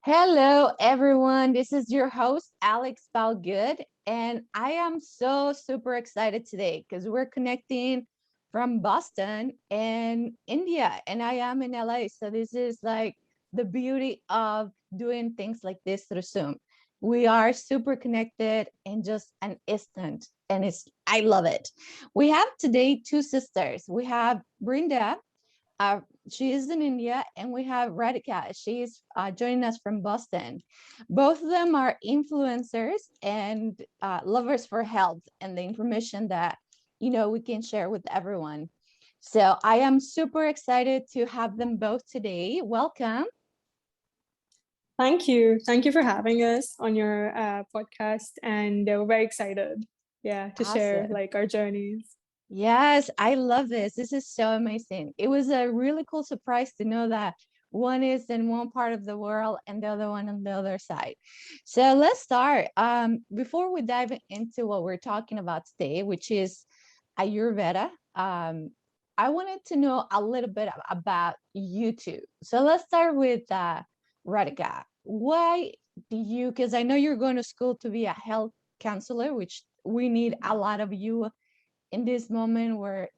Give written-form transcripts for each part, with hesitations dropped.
Hello, everyone. This is your host, Alex Balgood, and I am so super excited today because we're connecting from Boston and India, and I am in LA. So, this is like the beauty of doing things like this through Zoom. We are super connected in just an instant, and I love it. We have today two sisters. We have Vrinda. Uh, she is in India, and we have Radhika. She's joining us from Boston. Both of them are influencers and lovers for health and the information that we can share with everyone. So I am super excited to have them both today. Welcome. Thank you. Thank you for having us on your podcast. And we're very excited, to share Awesome. like our journeys. Yes, I love this. This is so amazing. It was a really cool surprise to know that one is in one part of the world and the other one on the other side. So let's start. Before we dive into what we're talking about today, which is Ayurveda, I wanted to know a little bit about you two. So let's start with Radhika. Why do you, because I know you're going to school to be a health counselor, which we need a lot of you in this moment where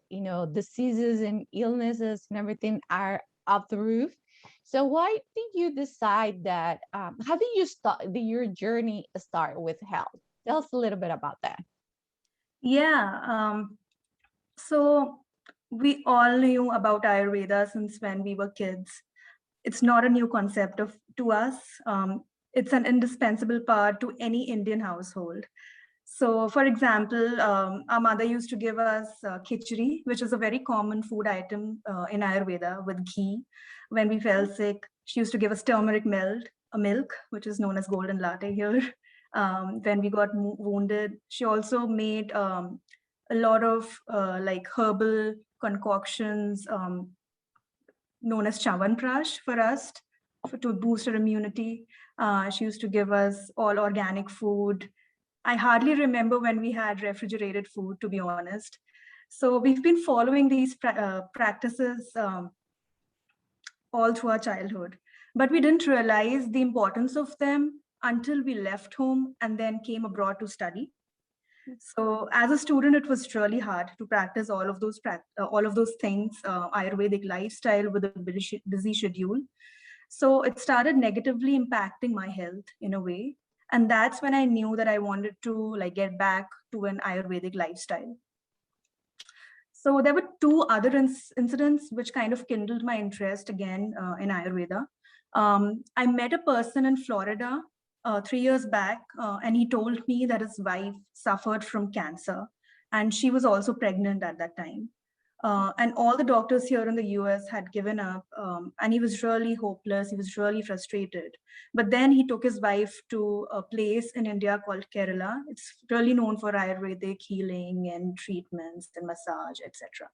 diseases and illnesses and everything are off the roof. So why did you decide that? How did you start? Did your journey start with health? Tell us a little bit about that. Yeah, so we all knew about Ayurveda since when we were kids. It's not a new concept to us. It's an indispensable part to any Indian household. So, for example, our mother used to give us khichdi, which is a very common food item in Ayurveda with ghee. When we fell sick, she used to give us turmeric milk, a milk, which is known as golden latte here. When we got wounded, she also made a lot of like herbal concoctions known as chawanprash for us to boost our immunity. She used to give us all organic food. I hardly remember when we had refrigerated food, to be honest. So we've been following these practices all through our childhood, but we didn't realize the importance of them until we left home and then came abroad to study. So as a student, it was really hard to practice all of those things, Ayurvedic lifestyle with a busy schedule. So it started negatively impacting my health in a way. And that's when I knew that I wanted to like get back to an Ayurvedic lifestyle. So there were two other incidents which kind of kindled my interest again in Ayurveda. I met a person in Florida 3 years back, and he told me that his wife suffered from cancer, and she was also pregnant at that time. And all the doctors here in the US had given up, and he was really hopeless. He was really frustrated. But then he took his wife to a place in India called Kerala. It's really known for Ayurvedic healing and treatments and massage, etc.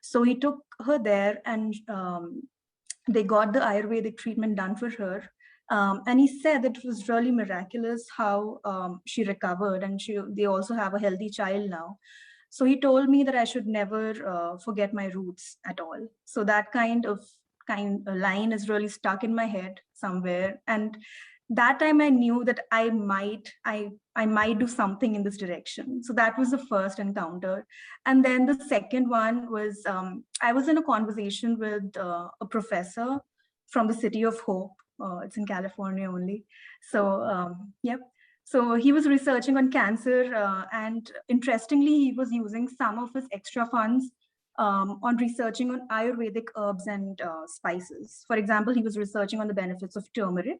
So he took her there, and they got the Ayurvedic treatment done for her. And he said that it was really miraculous how she recovered, and they also have a healthy child now. So he told me that I should never forget my roots at all. So that kind of line is really stuck in my head somewhere. And that time I knew that I might do something in this direction. So that was the first encounter. And then the second one was I was in a conversation with a professor from the City of Hope. It's in California only. So yep. So he was researching on cancer, and interestingly, he was using some of his extra funds on researching on Ayurvedic herbs and spices. For example, he was researching on the benefits of turmeric.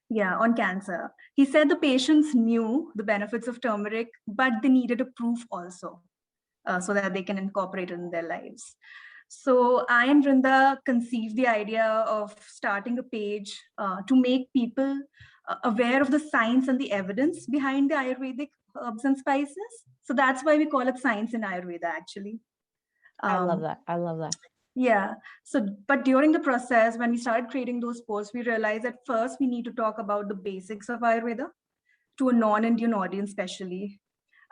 Yeah, on cancer. He said the patients knew the benefits of turmeric, but they needed a proof also so that they can incorporate it in their lives. So I and Vrinda conceived the idea of starting a page to make people aware of the science and the evidence behind the Ayurvedic herbs and spices. So that's why we call it Science in Ayurveda, actually. I love that. I love that. Yeah. So, but during the process, when we started creating those posts, we realized that first we need to talk about the basics of Ayurveda to a non-Indian audience, especially.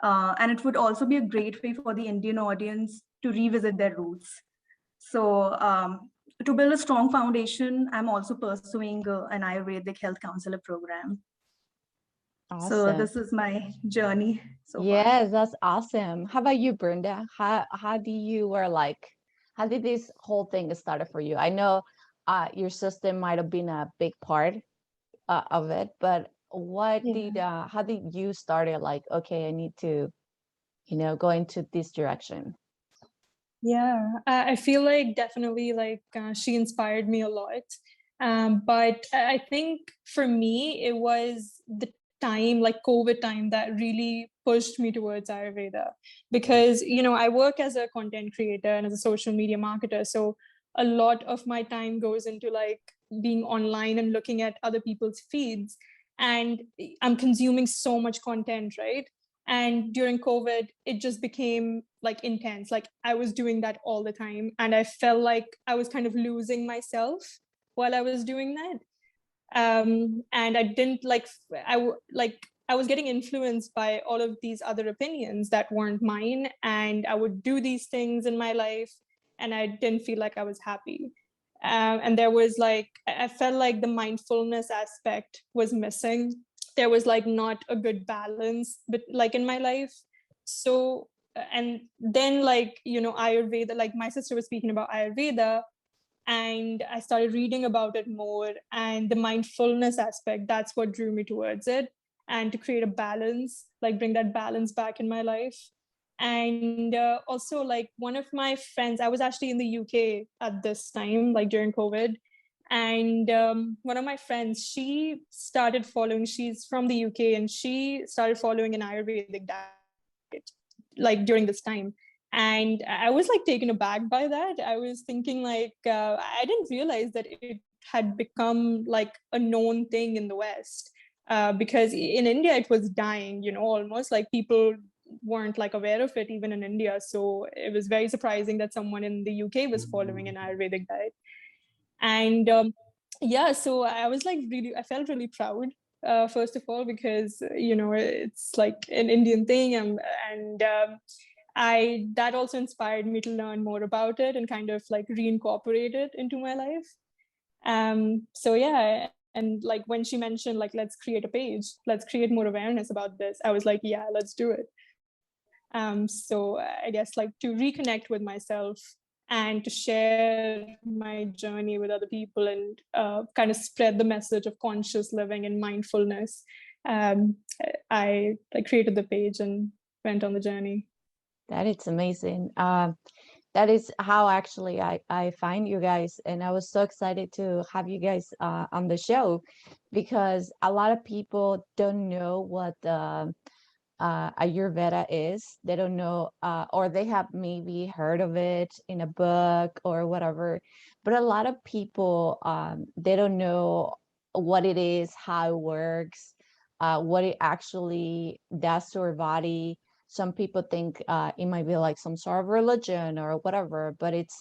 And it would also be a great way for the Indian audience to revisit their roots. So to build a strong foundation, I'm also pursuing an Ayurvedic health counselor program. So Awesome. this is my journey so far. Yes, that's awesome. How about you, Brenda? How do you were like, how did this whole thing started for you? I know your sister might have been a big part of it, but what did how did you started like, okay, I need to, go into this direction? Yeah, I feel like definitely like she inspired me a lot. But I think for me, it was the time, like COVID time, that really pushed me towards Ayurveda. Because, I work as a content creator and as a social media marketer. So a lot of my time goes into like being online and looking at other people's feeds. And I'm consuming so much content, right? And during COVID, it just became like intense. Like I was doing that all the time. And I felt like I was kind of losing myself while I was doing that. And I didn't I was getting influenced by all of these other opinions that weren't mine. And I would do these things in my life and I didn't feel like I was happy. And there was like, I felt like the mindfulness aspect was missing. There was like not a good balance, but like in my life. So, and then like, Ayurveda, like my sister was speaking about Ayurveda, and I started reading about it more, and the mindfulness aspect, that's what drew me towards it, and to create a balance, like bring that balance back in my life. And also like one of my friends, I was actually in the UK at this time, like during COVID, and one of my friends, she started following, she's from the UK, and she started following an Ayurvedic diet like during this time. And I was like taken aback by that. I was thinking like, I didn't realize that it had become like a known thing in the West. Because in India it was dying, almost like people weren't like aware of it even in India. So it was very surprising that someone in the UK was following an Ayurvedic diet. And yeah, so I was like I felt really proud, first of all, because it's like an Indian thing. And that also inspired me to learn more about it and kind of like reincorporate it into my life. So yeah, and like when she mentioned like, let's create a page, let's create more awareness about this, I was like, yeah, let's do it. So I guess like to reconnect with myself and to share my journey with other people, and kind of spread the message of conscious living and mindfulness, I created the page and went on the journey. That is amazing. That is how actually I find you guys, and I was so excited to have you guys on the show, because a lot of people don't know what the Ayurveda is. They don't know, or they have maybe heard of it in a book or whatever, but a lot of people, they don't know what it is, how it works, what it actually does to our body. Some people think it might be like some sort of religion or whatever, but it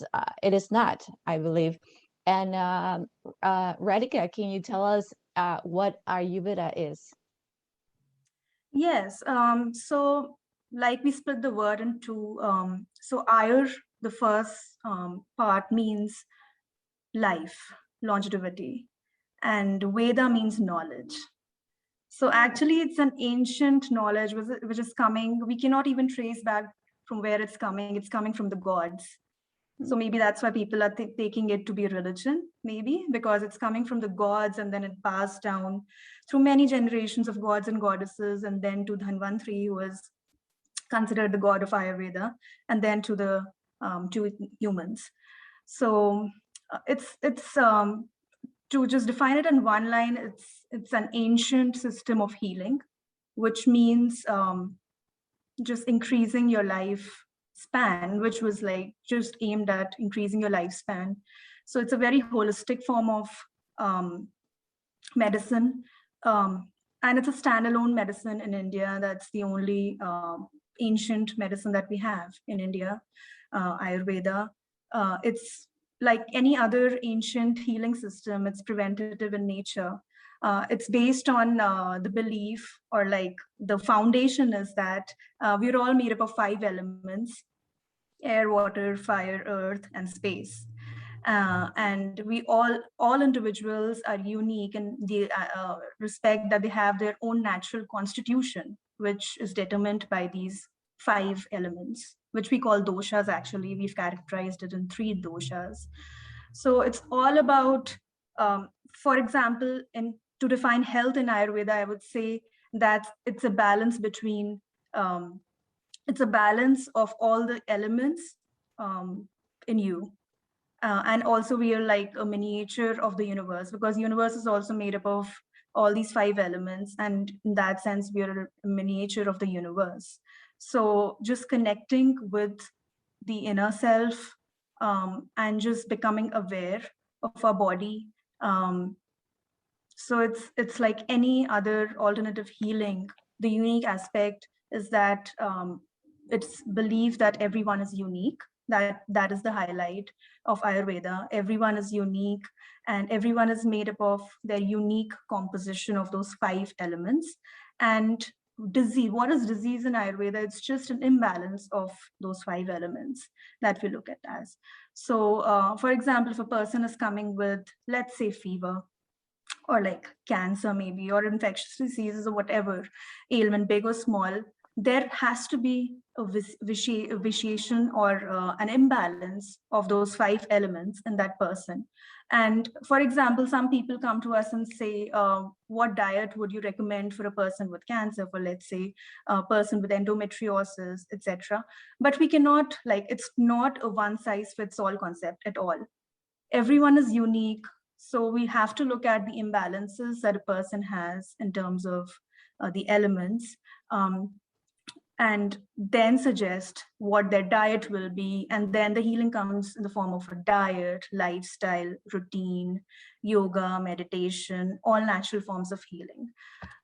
is not, I believe. And Radhika, can you tell us what Ayurveda is? Yes. So like we split the word into, so ayur, the first part means life, longevity, and Veda means knowledge. So actually it's an ancient knowledge which is coming, we cannot even trace back from where it's coming from the gods. So maybe that's why people are taking it to be a religion, maybe because it's coming from the gods, and then it passed down through many generations of gods and goddesses, and then to Dhanvantri, who is considered the god of Ayurveda, and then to the to humans. So it's to just define it in one line, it's an ancient system of healing, which means just increasing your life span, which was like just aimed at increasing your lifespan. So it's a very holistic form of medicine. And it's a standalone medicine in India. That's the only ancient medicine that we have in India, Ayurveda. It's like any other ancient healing system, it's preventative in nature. It's based on the belief, or like the foundation is that we're all made up of 5 elements: air, water, fire, earth, and space. and we all individuals are unique in the respect that they have their own natural constitution, which is determined by these 5 elements, which we call doshas. Actually, we've categorized it in 3 doshas. So it's all about, for example, to define health in Ayurveda, I would say that it's a balance between, it's a balance of all the elements in you. And also we are like a miniature of the universe, because universe is also made up of all these 5 elements. And in that sense, we are a miniature of the universe. So just connecting with the inner self, and just becoming aware of our body. So it's like any other alternative healing. The unique aspect is that it's believed that everyone is unique. That is the highlight of Ayurveda. Everyone is unique, and everyone is made up of their unique composition of those 5 elements. And disease, what is disease in Ayurveda? It's just an imbalance of those 5 elements that we look at as. So for example, if a person is coming with, let's say, fever, or like cancer maybe, or infectious diseases, or whatever ailment, big or small, there has to be a vitiation or an imbalance of those 5 elements in that person. And for example, some people come to us and say, what diet would you recommend for a person with cancer, for let's say a person with endometriosis, etc. But we cannot, like, it's not a one size fits all concept at all. Everyone is unique. So we have to look at the imbalances that a person has in terms of the elements, and then suggest what their diet will be. And then the healing comes in the form of a diet, lifestyle, routine, yoga, meditation, all natural forms of healing.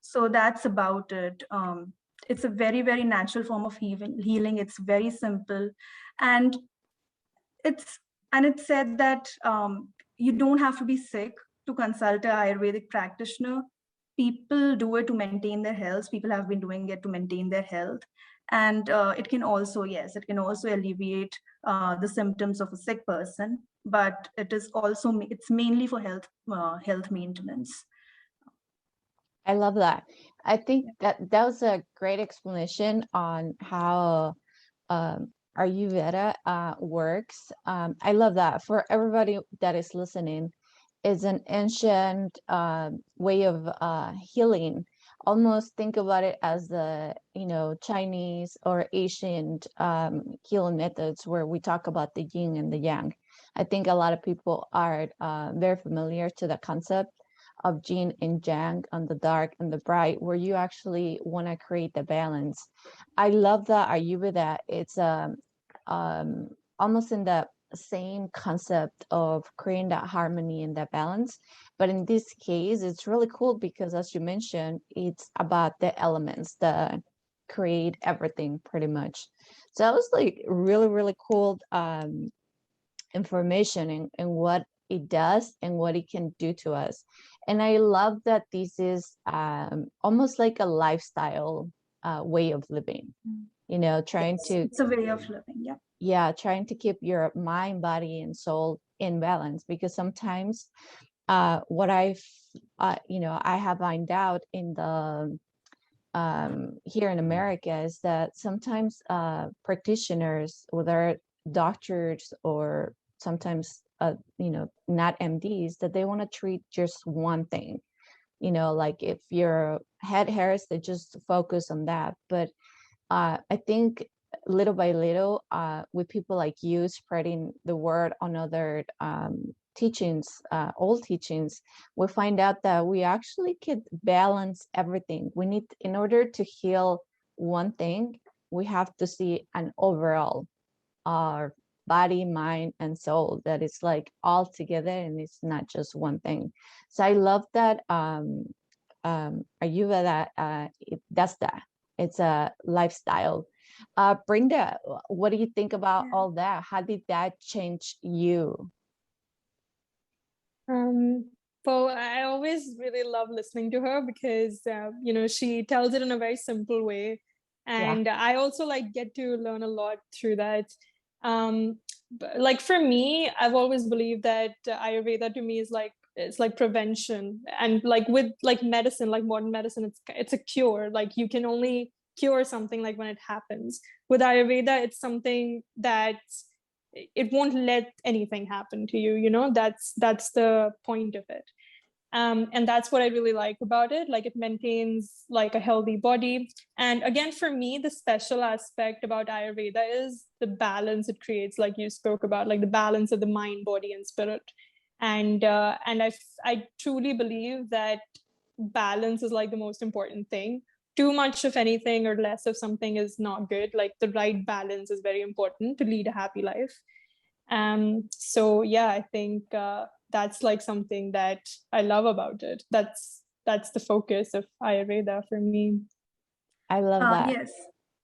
So that's about it. It's a very, very natural form of healing. It's very simple. And it's said that you don't have to be sick to consult an Ayurvedic practitioner. People do it to maintain their health. People have been doing it to maintain their health. And it can also, yes, it can also alleviate the symptoms of a sick person, but it is also, it's mainly for health maintenance. I love that. I think that was a great explanation on how Ayurveda works. I love that. For everybody that is listening, it's an ancient way of healing. Almost think about it as the Chinese or Asian healing methods, where we talk about the yin and the yang. I think a lot of people are very familiar to the concept of yin and yang, on the dark and the bright, where you actually want to create the balance. I love that Ayurveda. It's almost in the same concept of creating that harmony and that balance. But in this case, it's really cool because, as you mentioned, it's about the elements that create everything pretty much. So that was like really, really cool information in what it does and what it can do to us. And I love that this is almost like a lifestyle way of living, trying Yes, to, it's a way of living. Yeah, trying to keep your mind, body, and soul in balance. Because sometimes what I have found out in the here in America is that sometimes practitioners, whether doctors or sometimes not MDs, that they want to treat just one thing. Like if your head hurts, they just focus on that. But I think little by little, with people like you spreading the word on other teachings, old teachings, we find out that we actually could balance everything. We need, in order to heal one thing, we have to see an overall body, mind, and soul that is like all together, and it's not just one thing. So I love that Ayurveda it does that. It's a lifestyle. Vrinda, what do you think about all that? How did that change you? Well, I always really love listening to her because she tells it in a very simple way, and I also like get to learn a lot through that. like for me, I've always believed that Ayurveda to me is like, it's like prevention. And like with like medicine, like modern medicine, it's a cure. Like you can only cure something like when it happens. With Ayurveda, it's something that it won't let anything happen to you, you know. That's the point of it. And that's what I really like about it. Like it maintains like a healthy body. And again, for me, the special aspect about Ayurveda is the balance it creates, like you spoke about, like the balance of the mind, body, and spirit. And I truly believe that balance is like the most important thing. Too much of anything or less of something is not good. Like the right balance is very important to lead a happy life. So yeah, I think that's like something that I love about it. That's the focus of Ayurveda for me. I love that. Yes.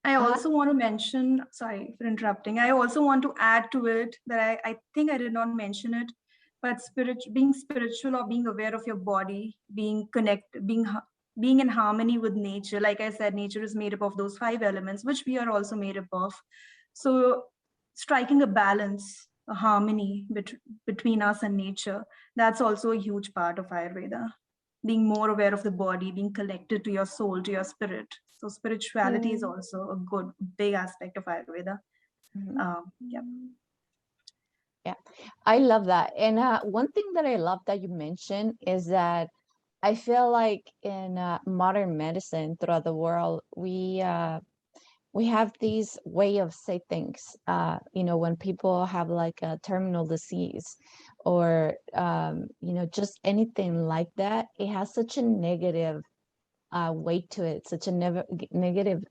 I also want to mention, sorry for interrupting. I also want to add to it that I think I did not mention it, but being spiritual or being aware of your body, being connected, being in harmony with nature. Like I said, nature is made up of those 5 elements, which we are also made up of. So striking a balance, a harmony between us and nature, that's also a huge part of Ayurveda. Being more aware of the body, being connected to your soul, to your spirit. So spirituality is also a good, big aspect of Ayurveda. Yeah. Yeah, I love that. And one thing that I love that you mentioned is that I feel like in modern medicine throughout the world, we have these way of say things. You know, when people have like a terminal disease, or you know, just anything like that, it has such a negative weight to it, such a negative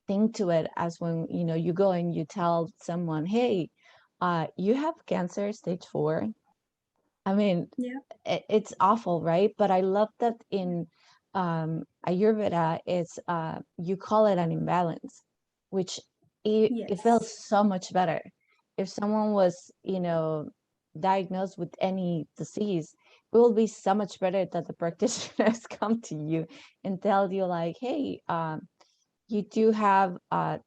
thing to it, as when, you know, you go and you tell someone, hey, you have cancer stage 4. I mean, Yeah. it's awful, right? But I love that in Ayurveda, it's you call it an imbalance, which it feels Yes. so much better. If someone was, you know, diagnosed with any disease, it will be so much better that the practitioners come to you and tell you like, hey, you do have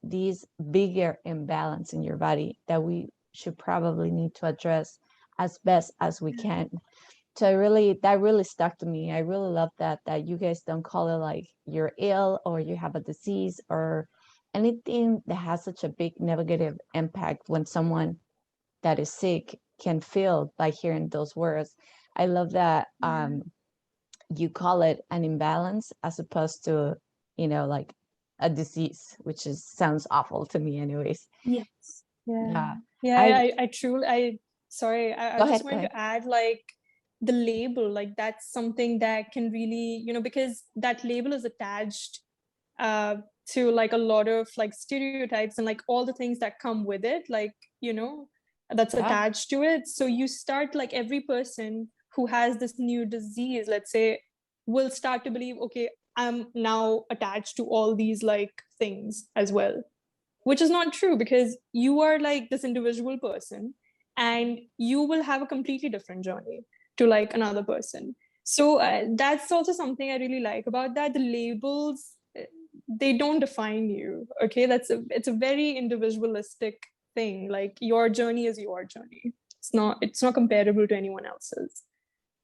these bigger imbalance in your body that we should probably need to address as best as we can. So that really stuck to me. I really love that you guys don't call it like you're ill or you have a disease or anything that has such a big negative impact when someone that is sick can feel by hearing those words. I love that you call it an imbalance as opposed to, you know, like a disease, which is sounds awful to me anyways. Yes. Yeah. Yeah. Yeah, I I truly, sorry, I Go just ahead, go wanted ahead. to add like the label, like that's something that can really, you know, because that label is attached uh, to like a lot of like stereotypes and like all the things that come with it, like, you know, that's Yeah. attached to it. So you start like every person who has this new disease, let's say, will start to believe, okay, I'm now attached to all these like things as well, which is not true, because you are like this individual person and you will have a completely different journey to like another person. So that's also something I really like about that. The labels, they don't define you. Okay, it's a very individualistic thing. Like your journey is your journey. It's not comparable to anyone else's.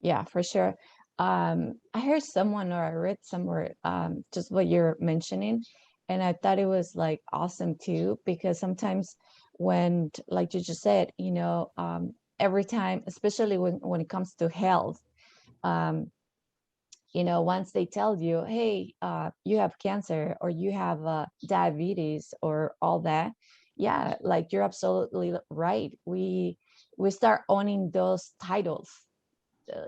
Yeah, for sure. I heard someone or I read somewhere just what you're mentioning, and I thought it was like awesome too, because sometimes when, like you just said, you know, every time, especially when it comes to health, um, you know, once they tell you, hey, you have cancer or you have diabetes or all that, yeah, like you're absolutely right. We start owning those titles,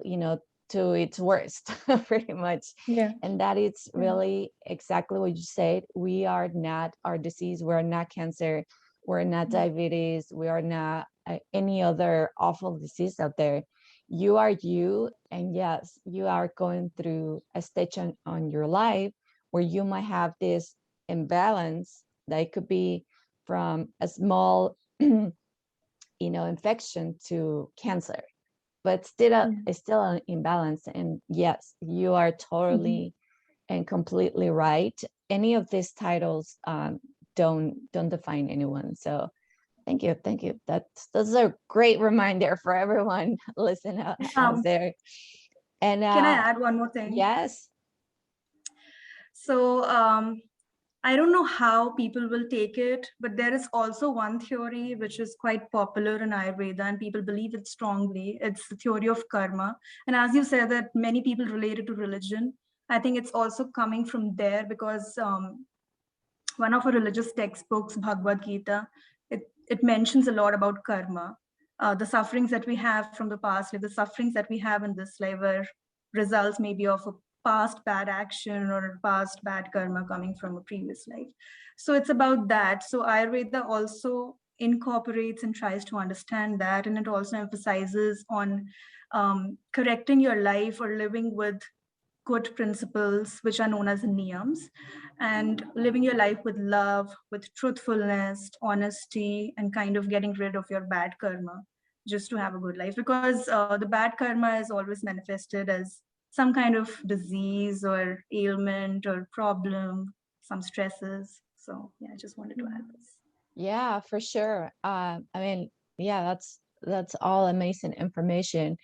you know, to its worst, pretty much. Yeah. And that it's Yeah. really exactly what you said. We are not our disease. We're not cancer. We're not diabetes. We are not any other awful disease out there. You are you. And yes, you are going through a stage on your life where you might have this imbalance that it could be from a small, you know, infection to cancer, but still it's still an imbalance. And yes, you are totally and completely right. Any of these titles don't define anyone. So Thank you. Thank you. That's a great reminder for everyone listening out there. And can I add one more thing? yes. So I don't know how people will take it, but there is also one theory which is quite popular in Ayurveda and people believe it strongly. It's the theory of karma. And as you said that many people relate it to religion, I think it's also coming from there because one of our religious textbooks, Bhagavad Gita, it mentions a lot about karma. The sufferings that we have from the past, like the sufferings that we have in this life are results maybe of a past bad action or past bad karma coming from a previous life. So it's about that. So Ayurveda also incorporates and tries to understand that, and it also emphasizes on correcting your life or living with good principles, which are known as niyams, and living your life with love, with truthfulness, honesty, and kind of getting rid of your bad karma just to have a good life. Because the bad karma is always manifested as some kind of disease or ailment or problem, some stresses. So yeah, I just wanted to add this. Yeah, for sure. I mean, yeah, that's all amazing information.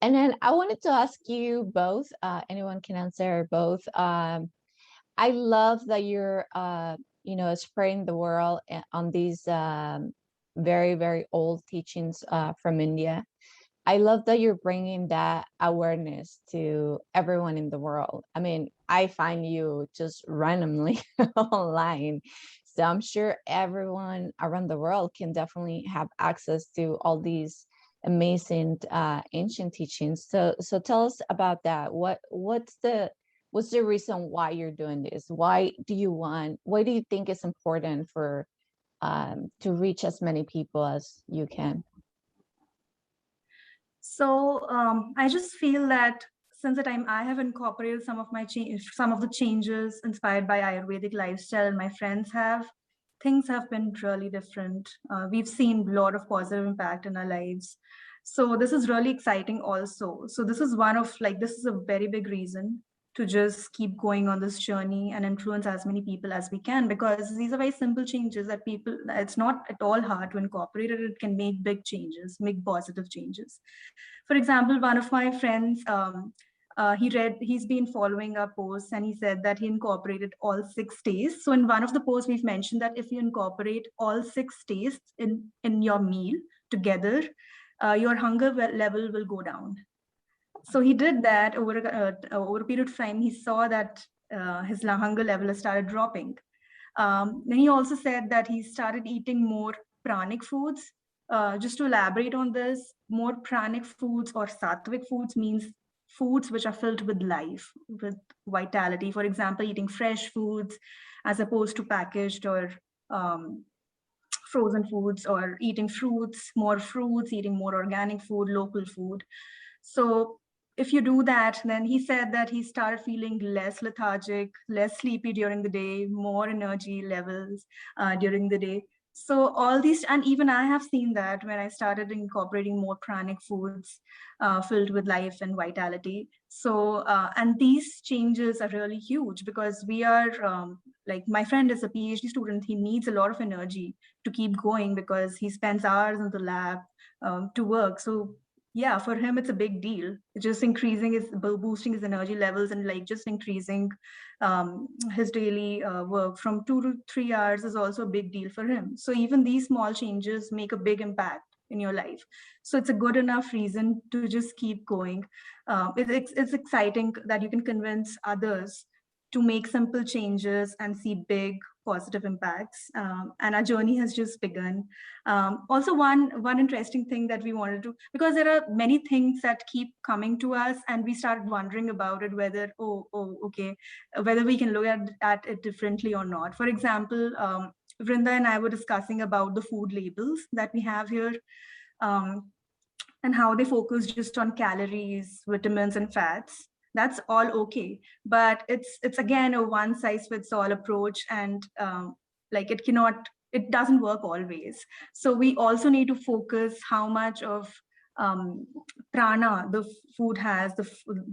And then I wanted to ask you both, anyone can answer both. I love that you're spreading the world on these very, very old teachings from India. I love that you're bringing that awareness to everyone in the world. I mean, I find you just randomly online. So I'm sure everyone around the world can definitely have access to all these amazing ancient teachings. So tell us about that. What's the reason why you're doing this? Why do you think it's important for to reach as many people as you can? So I just feel that since the time I have incorporated some of the changes inspired by Ayurvedic lifestyle, and my friends have, things have been really different. We've seen a lot of positive impact in our lives. So this is really exciting also. So this is this is a very big reason to just keep going on this journey and influence as many people as we can, because these are very simple changes that it's not at all hard to incorporate it. It can make big changes, make positive changes. For example, one of my friends, he's been following our posts and he said that he incorporated all 6 days. So in one of the posts, we've mentioned that if you incorporate all 6 days in your meal together, your hunger level will go down. So he did that over a period of time. He saw that his hunger level has started dropping. Then he also said that he started eating more pranic foods. Just to elaborate on this, more pranic foods or sattvic foods means foods which are filled with life, with vitality. For example, eating fresh foods as opposed to packaged or frozen foods, or eating fruits, eating more organic food, local food. So if you do that, then he said that he started feeling less lethargic, less sleepy during the day, more energy levels during the day. So all these, and even I have seen that when I started incorporating more pranic foods filled with life and vitality. So, and these changes are really huge because we are, like my friend is a PhD student, he needs a lot of energy to keep going because he spends hours in the lab to work. So yeah, for him it's a big deal. It's just boosting his energy levels and like just increasing his daily work from 2 to 3 hours is also a big deal for him. So even these small changes make a big impact in your life. So it's a good enough reason to just keep going. It's exciting that you can convince others to make simple changes and see big positive impacts. And our journey has just begun. Also, one interesting thing that we wanted to, because there are many things that keep coming to us, and we started wondering about it, whether okay, whether we can look at it differently or not. For example, Vrinda and I were discussing about the food labels that we have here. And how they focus just on calories, vitamins, and fats. That's all okay, but it's again a one size fits all approach, and like it doesn't work always. So we also need to focus how much of prana the food has, the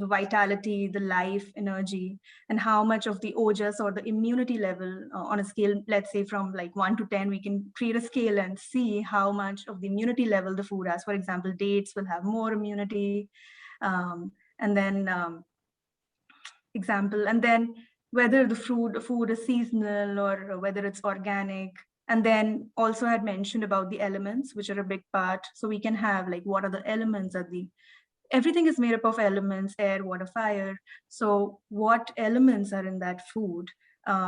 vitality, the life, energy, and how much of the ojas or the immunity level on a scale, let's say from like 1 to 10, we can create a scale and see how much of the immunity level the food has. For example, dates will have more immunity, and then example, and then whether the food is seasonal or whether it's organic. And then also had mentioned about the elements, which are a big part. So we can have like, what are the elements? Everything is made up of elements: air, water, fire. So what elements are in that food?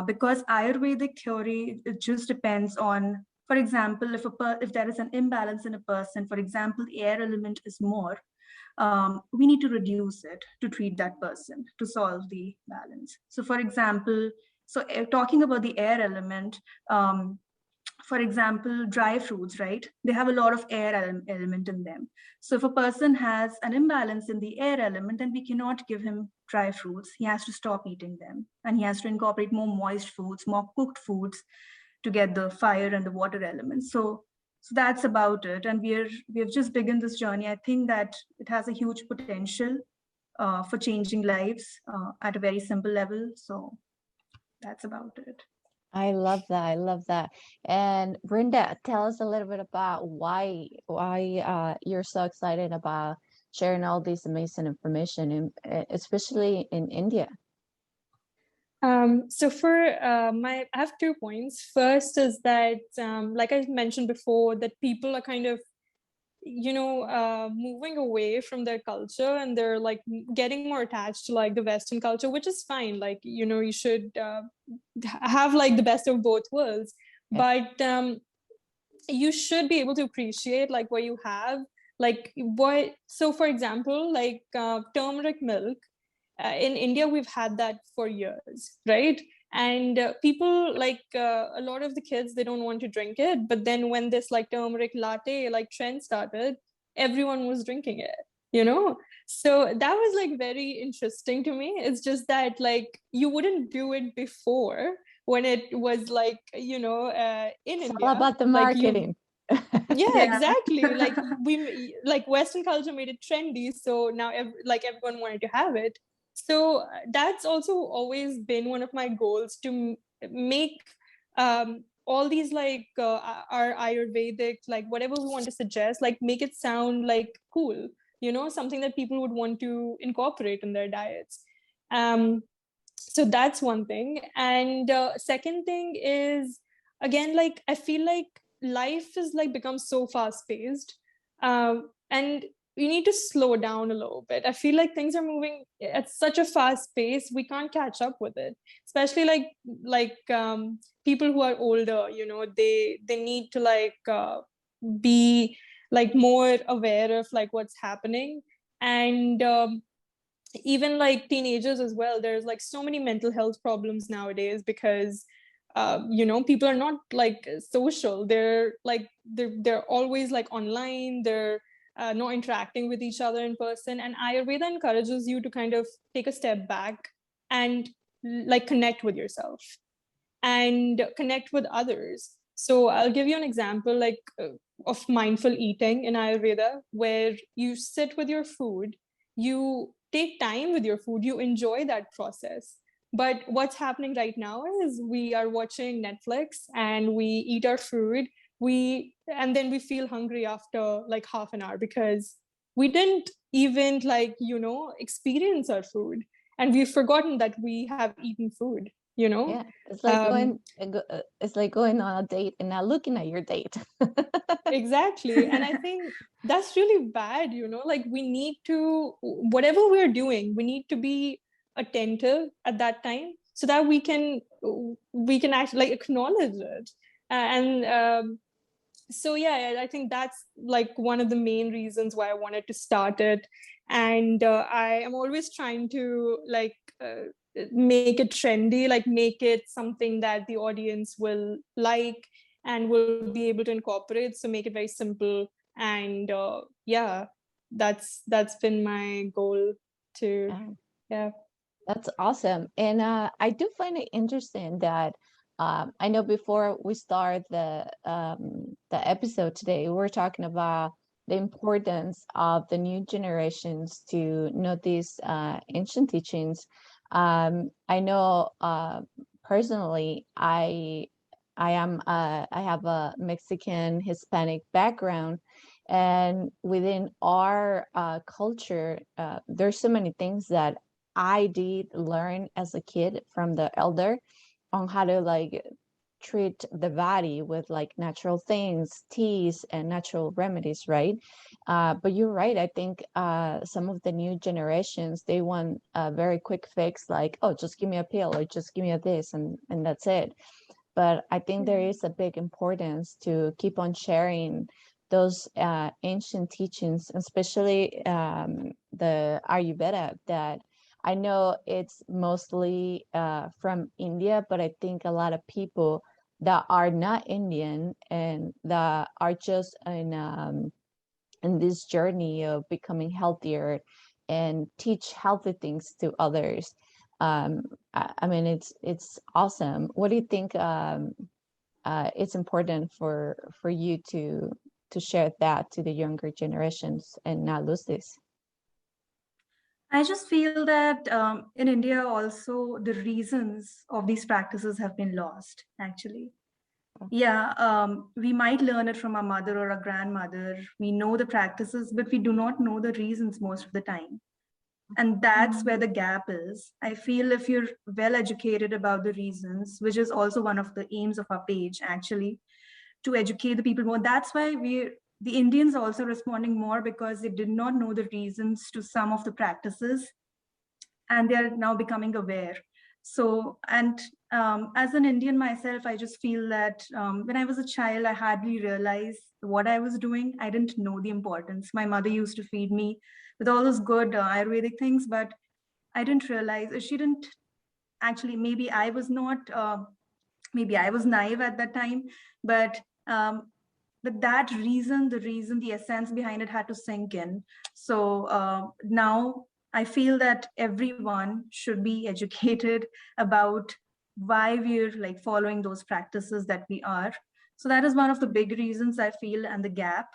Because Ayurvedic theory, it just depends on, for example, if there is an imbalance in a person, for example, the air element is more, we need to reduce it to treat that person, to solve the balance. So for example, talking about the air element, for example, dry fruits, right? They have a lot of air element in them. So if a person has an imbalance in the air element, then we cannot give him dry fruits. He has to stop eating them, and he has to incorporate more moist foods, more cooked foods to get the fire and the water elements. So that's about it. And we have just begun this journey. I think that it has a huge potential for changing lives at a very simple level. So that's about it. I love that. I love that. And Vrinda, tell us a little bit about why you're so excited about sharing all this amazing information, especially in India. So for I have 2 points. First is that, like I mentioned before, that people are kind of, moving away from their culture, and they're like getting more attached to like the Western culture, which is fine. Like, you should have like the best of both worlds, but you should be able to appreciate like what you have, like what. So for example, like turmeric milk. In India, we've had that for years, right? And people like a lot of the kids, they don't want to drink it. But then when this like turmeric latte like trend started, everyone was drinking it. So that was like very interesting to me. It's just that like you wouldn't do it before when it was like, in It's India. all about the Like you, marketing. yeah, Yeah. exactly. Like Western culture made it trendy, so now everyone wanted to have it. So that's also always been one of my goals, to make all these like our Ayurvedic, like whatever we want to suggest, like make it sound like cool, something that people would want to incorporate in their diets. So that's one thing. And second thing is, again, like I feel like life is like become so fast paced, and we need to slow down a little bit. I feel like things are moving at such a fast pace, we can't catch up with it, especially like people who are older. They need to like be like more aware of like what's happening. And even like teenagers as well, there's like so many mental health problems nowadays, because people are not like social. They're always like online. They're not interacting with each other in person. And Ayurveda encourages you to kind of take a step back and like connect with yourself and connect with others. So I'll give you an example like of mindful eating in Ayurveda, where you sit with your food, you take time with your food, you enjoy that process. But what's happening right now is we are watching Netflix and we eat our food, and then we feel hungry after like half an hour, because we didn't even like experience our food, and we've forgotten that we have eaten food. Yeah, it's like it's like going on a date and not looking at your date. Exactly. And I think that's really bad. Like we need to, whatever we're doing, we need to be attentive at that time, so that we can actually like acknowledge it. And so yeah, I think that's like one of the main reasons why I wanted to start it. And I am always trying to like make it trendy, like make it something that the audience will like and will be able to incorporate. So make it very simple. And yeah, that's been my goal to, Yeah, yeah. that's awesome. And I do find it interesting that I know before we start the episode today, we were talking about the importance of the new generations to know these ancient teachings. I know personally, I have a Mexican Hispanic background, and within our culture, there's so many things that I did learn as a kid from the elder on how to like treat the body with like natural things, teas and natural remedies, right? But you're right. I think some of the new generations, they want a very quick fix, like, oh, just give me a pill or just give me a this, and that's it. But I think there is a big importance to keep on sharing those ancient teachings, especially the Ayurveda, that I know it's mostly from India, but I think a lot of people that are not Indian and that are just in this journey of becoming healthier and teach healthy things to others. I mean, it's awesome. What do you think? It's important for you to share that to the younger generations and not lose this. I just feel that in India also the reasons of these practices have been lost, actually. Yeah, we might learn it from our mother or our grandmother. We know the practices, but we do not know the reasons most of the time. And that's where the gap is. I feel if you're well educated about the reasons, which is also one of the aims of our page, actually, to educate the people more. That's why the Indians are also responding more, because they did not know the reasons to some of the practices, and they're now becoming aware. So, and as an Indian myself, I just feel that when I was a child, I hardly realized what I was doing. I didn't know the importance. My mother used to feed me with all those good Ayurvedic things, but I didn't realize, she didn't actually, maybe I was not, maybe I was naive at that time, but that reason, the essence behind it had to sink in. So now I feel that everyone should be educated about why we're like following those practices that we are. So that is one of the big reasons I feel, and the gap.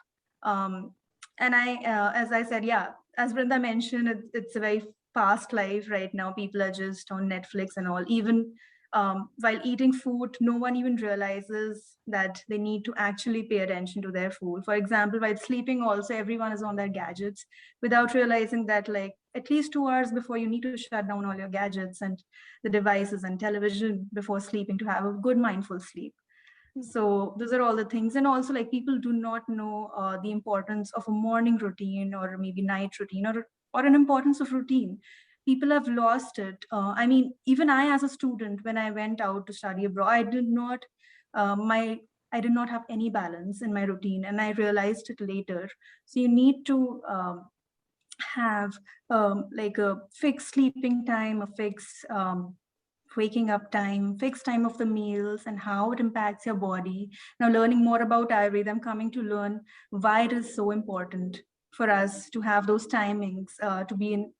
And as I said, yeah, as Vrinda mentioned, it's a very fast life right now. People are just on Netflix and all. Even while eating food, no one even realizes that they need to actually pay attention to their food. For example, while sleeping also, everyone is on their gadgets without realizing that like at least 2 hours before, you need to shut down all your gadgets and the devices and television before sleeping to have a good mindful sleep. So those are all the things. And also like people do not know the importance of a morning routine or maybe night routine, or an importance of routine. People have lost it. I mean, even I as a student, when I went out to study abroad, I did not have any balance in my routine, and I realized it later. So you need to have like a fixed sleeping time, a fixed waking up time, fixed time of the meals, and how it impacts your body. Now, learning more about Ayurveda, I'm coming to learn why it is so important for us to have those timings,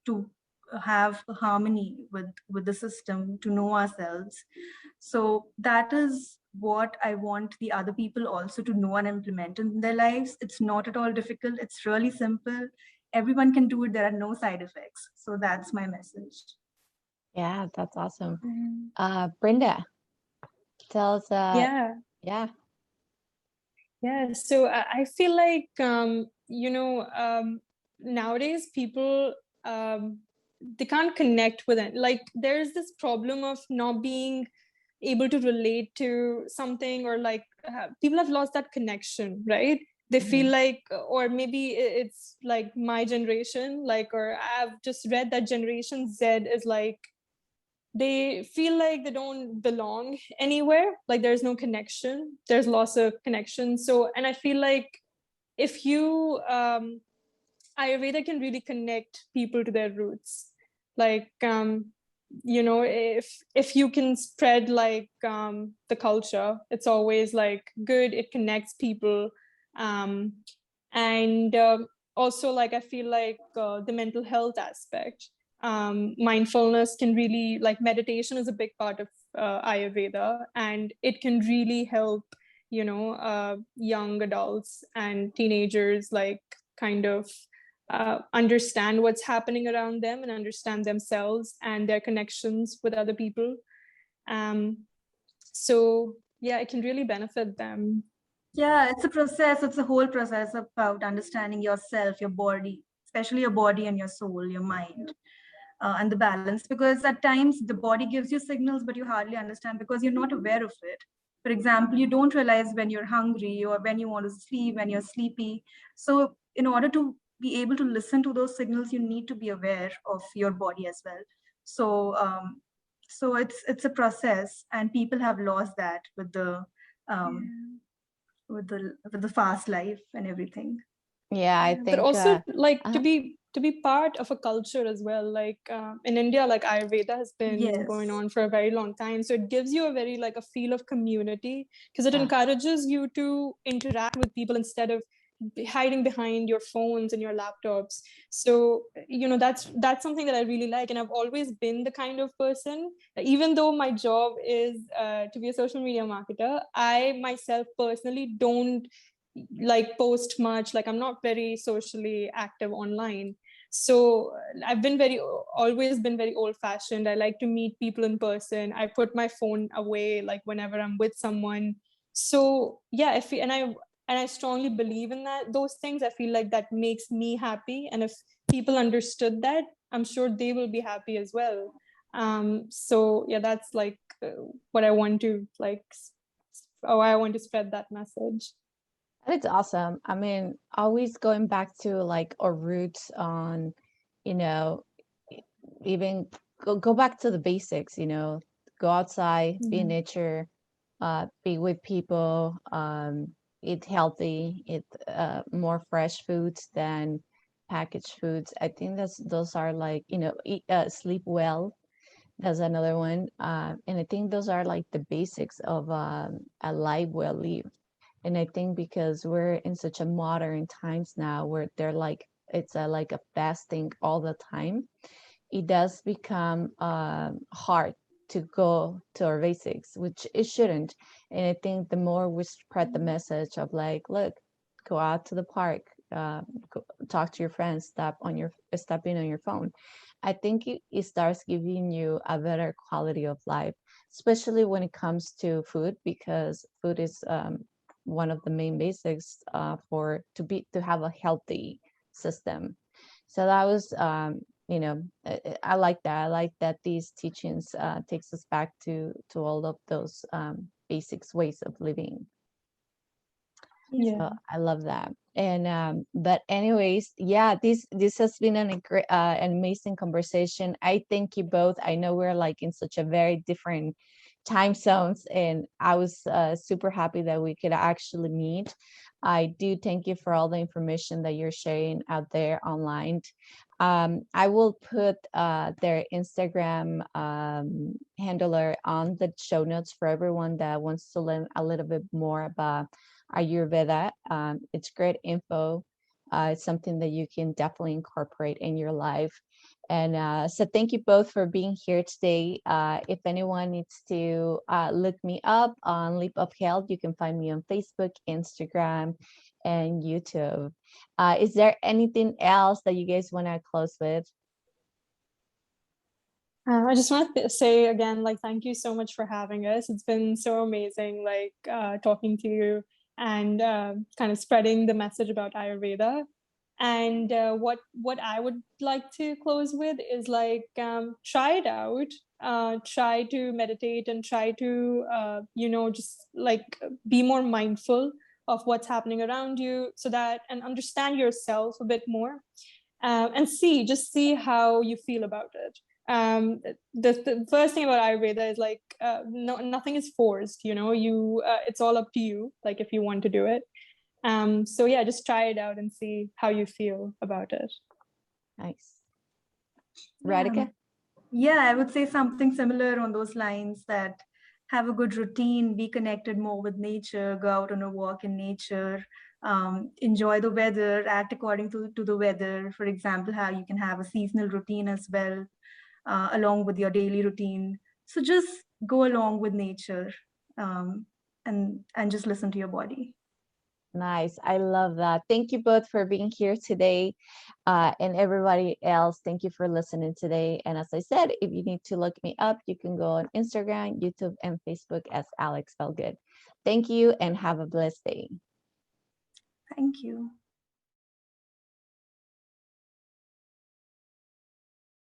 to have a harmony with the system, to know ourselves. So that is what I want the other people also to know and implement in their lives. It's not at all difficult. It's really simple. Everyone can do it. There are no side effects. So that's my message. Yeah, that's awesome. Brenda, tell us. Yeah. Yeah. Yeah. So I feel like, nowadays people, they can't connect with it. Like there's this problem of not being able to relate to something, or like people have lost that connection, right? They feel like, or maybe it's like my generation, like, or I've just read that Generation Z is like, they feel like they don't belong anywhere, like there's no connection, there's loss of connection. So, and I feel like if you Ayurveda can really connect people to their roots, like if you can spread like the culture, it's always like good, it connects people. And also, like I feel like the mental health aspect, mindfulness can really, like meditation is a big part of Ayurveda, and it can really help young adults and teenagers like kind of understand what's happening around them and understand themselves and their connections with other people. So yeah, it can really benefit them. Yeah, it's a process. It's a whole process about understanding yourself, your body, especially your body and your soul, your mind, and the balance. Because at times the body gives you signals, but you hardly understand because you're not aware of it. For example, you don't realize when you're hungry or when you want to sleep, when you're sleepy. So, in order to be able to listen to those signals, you need to be aware of your body as well. So, so it's a process, and people have lost that um, with the fast life and everything. Yeah, I But think also like uh, to be part of a culture as well. Like in India, like Ayurveda has been going Yes. on for a very long time, so it gives you a very like a feel of community, because it yeah. encourages you to interact with people instead of hiding behind your phones and your laptops. So you know, that's something that I really like, and I've always been the kind of person, even though my job is to be a social media marketer, I myself personally don't like post much. Like I'm not very socially active online. So I've been always been very old fashioned. I like to meet people in person. I put my phone away like whenever I'm with someone. So yeah, if and I strongly believe in that, those things. I feel like that makes me happy, and if people understood that, I'm sure they will be happy as well. So yeah, that's like what I want to like I want to spread that message. It's awesome. I mean, always going back to like our roots on, you know, e- even go back to the basics, go outside, be in nature, be with people, eat healthy, eat more fresh foods than packaged foods. I think those are like, sleep well. That's another one. And I think those are like the basics of a life well lived. And I think because we're in such a modern times now where they're like it's like a fast thing all the time, it does become hard to go to our basics, which it shouldn't. And I think the more we spread the message of like, look, go out to the park, talk to your friends, stop in on your phone. I think it starts giving you a better quality of life, especially when it comes to food, because food is one of the main basics to have a healthy system. So that was I like that. I like that these teachings takes us back to all of those basics ways of living. Yeah. So I love that. And but anyways, yeah, this has been an amazing conversation. I thank you both. I know we're like in such a very different time zones, and I was super happy that we could actually meet. I do thank you for all the information that you're sharing out there online. I will put their Instagram handler on the show notes for everyone that wants to learn a little bit more about Ayurveda. It's great info. It's something that you can definitely incorporate in your life. And so thank you both for being here today. If anyone needs to look me up on Leap of Health, you can find me on Facebook, Instagram, and YouTube. Is there anything else that you guys want to close with? I just want to say again, like, thank you so much for having us. It's been so amazing, like, talking to you and kind of spreading the message about Ayurveda. And what I would like to close with is like, try it out. Try to meditate and try to, just like be more mindful of what's happening around you, so that and understand yourself a bit more, and just see how you feel about it. The first thing about Ayurveda is like, nothing is forced. It's all up to you. Like if you want to do it. So yeah, just try it out and see how you feel about it. Nice. Yeah. Radhika? Yeah, I would say something similar on those lines, that have a good routine, be connected more with nature, go out on a walk in nature, enjoy the weather, act according to the weather. For example, how you can have a seasonal routine as well, along with your daily routine. So just go along with nature, um, and just listen to your body. Nice. I love that. Thank you both for being here today. And everybody else, thank you for listening today. And as I said, if you need to look me up, you can go on Instagram, YouTube, and Facebook as Alex Felt Good. Thank you and have a blessed day. Thank you.